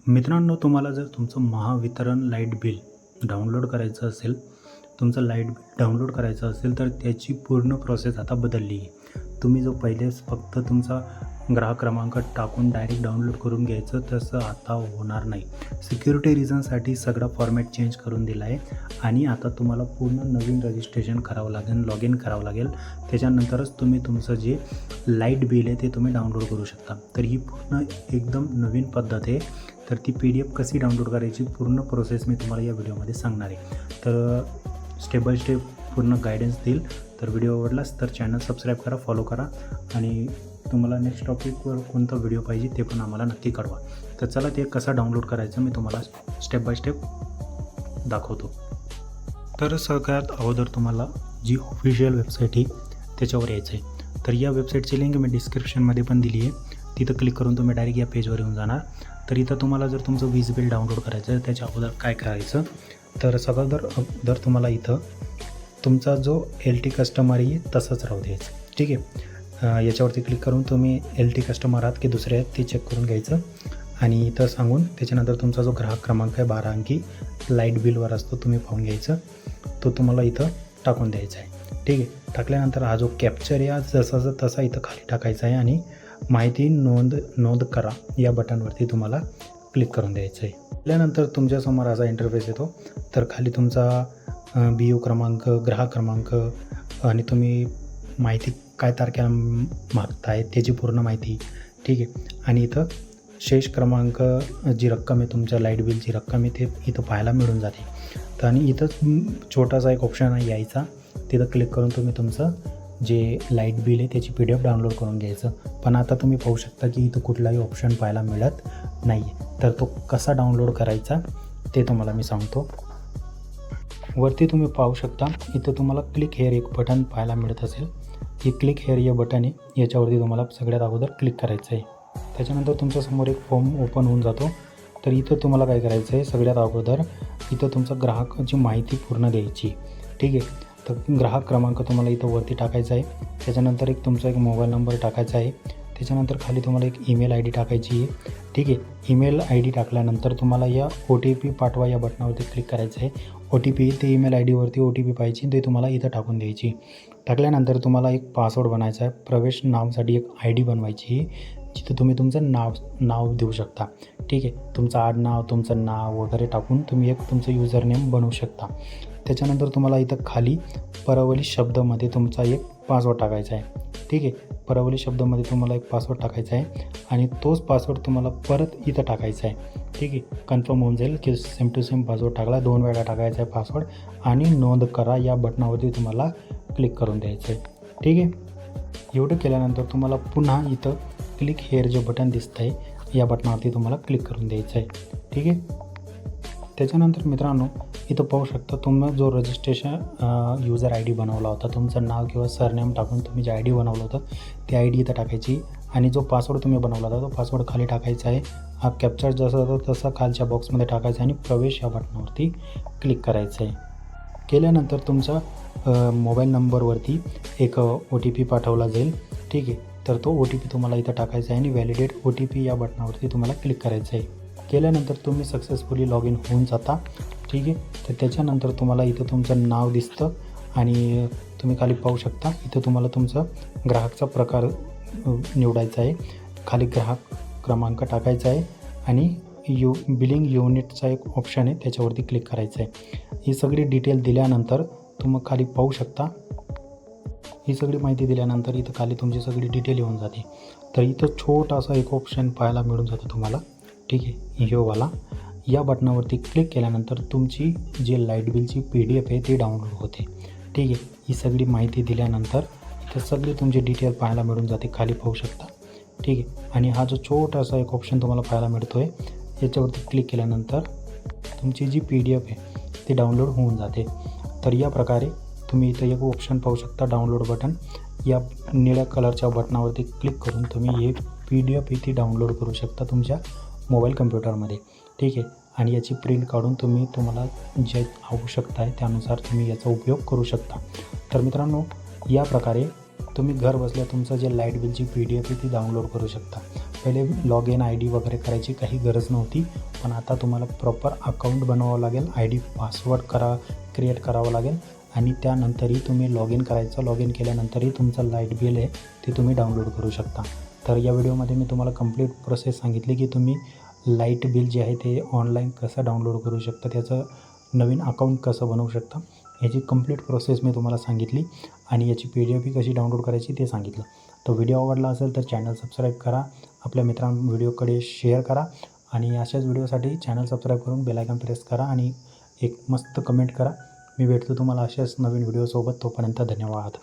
मित्रांनो, तुम्हाला जर तुमचं महावितरण लाईट बिल डाउनलोड करायचं असेल, तुमचं लाईट बिल डाउनलोड करायचं असेल, तर त्याची पूर्ण प्रोसेस आता बदलली आहे. तुम्ही जो पहिलेच फक्त तुमचा ग्राहक क्रमांक टाकून डायरेक्ट डाउनलोड करून घ्यायचं, तसं आता होणार नाही. सिक्युरिटी रिझनसाठी सगळा फॉर्मॅट चेंज करून दिला आहे आणि आता तुम्हाला पूर्ण नवीन रजिस्ट्रेशन करावं लागेल, लॉग इन करावं लागेल. त्याच्यानंतरच तुम्ही तुमचं जे लाईट बिल आहे ते तुम्ही डाउनलोड करू शकता. तर ही पूर्ण एकदम नवीन पद्धत आहे. तर ती PDF कशी डाउनलोड करायची पूर्ण प्रोसेस मी तुम्हाला या व्हिडिओमध्ये सांगणार आहे. तर स्टेप बाय स्टेप पूर्ण गायडन्स देईल. तर व्हिडिओ आवडलाच तर चॅनल सबस्क्राईब करा, फॉलो करा आणि तुम्हाला नेक्स्ट टॉपिकवर कोणता व्हिडिओ पाहिजे ते पण आम्हाला नक्की कळवा. तर चला ते कसं डाउनलोड करायचं मी तुम्हाला स्टेप बाय स्टेप दाखवतो. तर सगळ्यात अगोदर तुम्हाला जी ऑफिशियल वेबसाईट आहे त्याच्यावर यायचं आहे. तर या वेबसाईटची लिंक मी डिस्क्रिप्शनमध्ये पण दिली आहे. तिथं क्लिक करून तुम्ही डायरेक्ट या पेजवर येऊन जाणार. तर इथं तुम्हाला जर तुमचं वीज बिल डाउनलोड करायचं आहे त्याच्या अगोदर काय करायचं, तर सगळं अगोदर तुम्हाला इथं तुमचा जो LT कस्टमर आहे तसंच राहू द्यायचं. ठीक आहे. याच्यावरती क्लिक करून तुम्ही LT कस्टमर आहात की दुसरे आहेत ते चेक करून घ्यायचं आणि इथं सांगून त्याच्यानंतर तुमचा जो ग्राहक क्रमांक आहे 12 अंकी लाईट बिलवर असतो तुम्ही पाहून घ्यायचं, तो तुम्हाला इथं टाकून द्यायचा आहे. ठीक आहे. टाकल्यानंतर हा जो कॅप्चर आहे हा जसाचा तसा इथं खाली टाकायचा आहे आणि माहिती नोंद करा या बटनवरती तुम्हाला क्लिक करून द्यायचं आहे. त्यानंतर तुमच्यासमोर असा इंटरफेस येतो. तर खाली तुमचा BU क्रमांक, ग्राहक क्रमांक आणि तुम्ही माहिती काय तारखेला मागताय त्याची पूर्ण माहिती. ठीक आहे. आणि इथं शेष क्रमांक जी रक्कम आहे तुमच्या लाईट बिलची रक्कम आहे ते इथं पाहायला मिळून जाते. तर आणि इथं छोटासा एक ऑप्शन आहे यायचा, तिथं क्लिक करून तुम्ही तुमचं जे लाईट बिल आहे त्याची PDF डाउनलोड करून घ्यायचं. पण आता तुम्ही पाहू शकता की इथं कुठलाही ऑप्शन पाहायला मिळत नाही आहे. तर तो कसा डाउनलोड करायचा ते तुम्हाला मी सांगतो. वरती तुम्ही पाहू शकता इथं तुम्हाला क्लिक हेअर एक बटन पाहायला मिळत असेल. हे क्लिक हेअर या बटन आहे, याच्यावरती तुम्हाला सगळ्यात अगोदर क्लिक करायचं आहे. त्याच्यानंतर तुमच्यासमोर एक फॉर्म ओपन होऊन जातो. तर इथं तुम्हाला काय करायचं आहे, सगळ्यात अगोदर इथं तुमचा ग्राहकाची माहिती पूर्ण द्यायची. ठीक आहे. तर ग्राहक क्रमांक तुम्हाला इथं वरती टाकायचा आहे. त्याच्यानंतर तुमचा एक मोबाईल नंबर टाकायचा आहे. त्याच्यानंतर खाली तुम्हाला एक ईमेल ID टाकायची आहे. ठीक आहे. ईमेल ID टाकल्यानंतर तुम्हाला या OTP पाठवा या बटनावरती क्लिक करायचं आहे. OTP ते ईमेल IDवरती OTP पाहिजे ते तुम्हाला इथं टाकून द्यायची. टाकल्यानंतर तुम्हाला एक पासवर्ड बनायचा आहे. प्रवेश नावासाठी एक ID बनवायची जिथं तुम्ही तुमचं नाव देऊ शकता. ठीक आहे. तुमचं आडनाव, तुमचं नाव वगैरे टाकून तुम्ही एक तुमचं युजर नेम बनवू शकता. त्याच्यानंतर तुम्हाला इथं खाली परवली शब्दामध्ये तुमचा एक पासवर्ड टाकायचा आहे. ठीक आहे. परवली शब्दामध्ये तुम्हाला एक पासवर्ड टाकायचा आहे आणि तोच पासवर्ड तुम्हाला परत इथं टाकायचा आहे. ठीक आहे. कन्फर्म होऊन जाईल की सेम टू सेम पासवर्ड टाकला, 2 वेळा टाकायचा आहे पासवर्ड आणि नोंद करा या बटनावरती तुम्हाला क्लिक करून द्यायचं आहे. ठीक आहे. एवढं केल्यानंतर तुम्हाला पुन्हा इथं क्लिक हेअर जे बटन दिसतं आहे या बटनावरती तुम्हाला क्लिक करून द्यायचं आहे. ठीक आहे. त्याच्यानंतर मित्रांनो इथं पाहू शकता तुम्ही जो रजिस्ट्रेशन युजर ID बनवला होता, तुमचं नाव किंवा सरनेम टाकून तुम्ही जे ID बनवलं होतं ती ID इथं टाकायची आणि जो पासवर्ड तुम्ही बनवला होता तो पासवर्ड खाली टाकायचा आहे. हा कॅप्चर जसा होता तसा खालच्या बॉक्समध्ये टाकायचा आणि प्रवेश या बटनावरती क्लिक करायचं आहे. केल्यानंतर तुमच्या मोबाईल नंबरवरती एक OTP पाठवला जाईल. ठीक आहे. तर तो OTP तुम्हाला इथं टाकायचा आहे आणि व्हॅलिडेट OTP या बटनावरती तुम्हाला क्लिक करायचं आहे. केल्यानंतर तुम्ही सक्सेसफुली लॉग इन होऊन जाता. ठीक आहे. तर त्याच्यानंतर तुम्हाला इथं तुमचं नाव दिसतं आणि तुम्ही खाली पाहू शकता इथं तुम्हाला तुमचा ग्राहकचा प्रकार निवडायचा आहे. खाली ग्राहक क्रमांक टाकायचा आहे आणि बिलिंग युनिटचा एक ऑप्शन आहे त्याच्यावरती क्लिक करायचं आहे. ही सगळी डिटेल दिल्यानंतर तुम्ही खाली पाहू शकता. ही सगळी माहिती दिल्यानंतर इथं खाली तुमची सगळी डिटेल येऊन जाते. तर इथं छोटासा एक ऑप्शन पाहायला मिळून जातो तुम्हाला. ठीक आहे. ह्योवाला या बटनावरती क्लिक केल्यानंतर तुमची जी लाईट बिलची PDF आहे ती डाउनलोड होते. ठीक आहे. ही सगळी माहिती दिल्यानंतर इथं सगळी तुमची डिटेल पाहायला मिळून जाते, खाली पाहू शकता. ठीक आहे. आणि हा जो छोटासा एक ऑप्शन तुम्हाला पाहायला मिळतो आहे याच्यावरती क्लिक केल्यानंतर तुमची जी PDF आहे ती डाउनलोड होऊन जाते. तर या प्रकारे तुम्ही इथं एक ऑप्शन पाहू शकता डाउनलोड बटन. या निळ्या कलरच्या बटनावरती क्लिक करून तुम्ही एक PDF ती डाउनलोड करू शकता तुमच्या मोबाईल कम्प्युटरमध्ये. ठीक आहे. आणि याची प्रिंट काढून तुम्हाला जे आवश्यकता आहे त्यानुसार तुम्ही याचा उपयोग करू शकता. तर मित्रांनो या प्रकारे तुम्ही घर बसल्या तुमचं जे लाईट बिलची PDF आहे ती डाउनलोड करू शकता. पहिले लॉग इन ID वगैरे करायची काही गरज नव्हती, पण आता तुम्हाला प्रॉपर अकाउंट बनवावं लागेल. ID पासवर्ड क्रिएट करावं लागेल आणि त्यानंतरही तुम्ही लॉग इन करायचं. लॉग इन केल्यानंतरही तुमचं लाईट बिल आहे ते तुम्ही डाउनलोड करू शकता. तर या व्हिडिओमध्ये मी तुम्हाला कंप्लीट प्रोसेस सांगितली की तुम्ही लाईट बिल जे आहे ते ऑनलाईन कसं डाउनलोड करू शकता, त्याचं नवीन अकाउंट कसं बनवू शकता, याची कंप्लीट प्रोसेस मी तुम्हाला सांगितली आणि याची PDF कशी डाउनलोड करायची ते सांगितलं. तो व्हिडिओ आवडला असेल तर चॅनल सबस्क्राईब करा, आपल्या व्हिडिओकडे शेअर करा आणि अशाच व्हिडिओसाठी चॅनल सबस्क्राईब करून बेल आयकॉन प्रेस करा आणि एक मस्त कमेंट करा. मी भेटतो तुम्हाला अशाच नवीन व्हिडिओसोबत. तोपर्यंत धन्यवाद.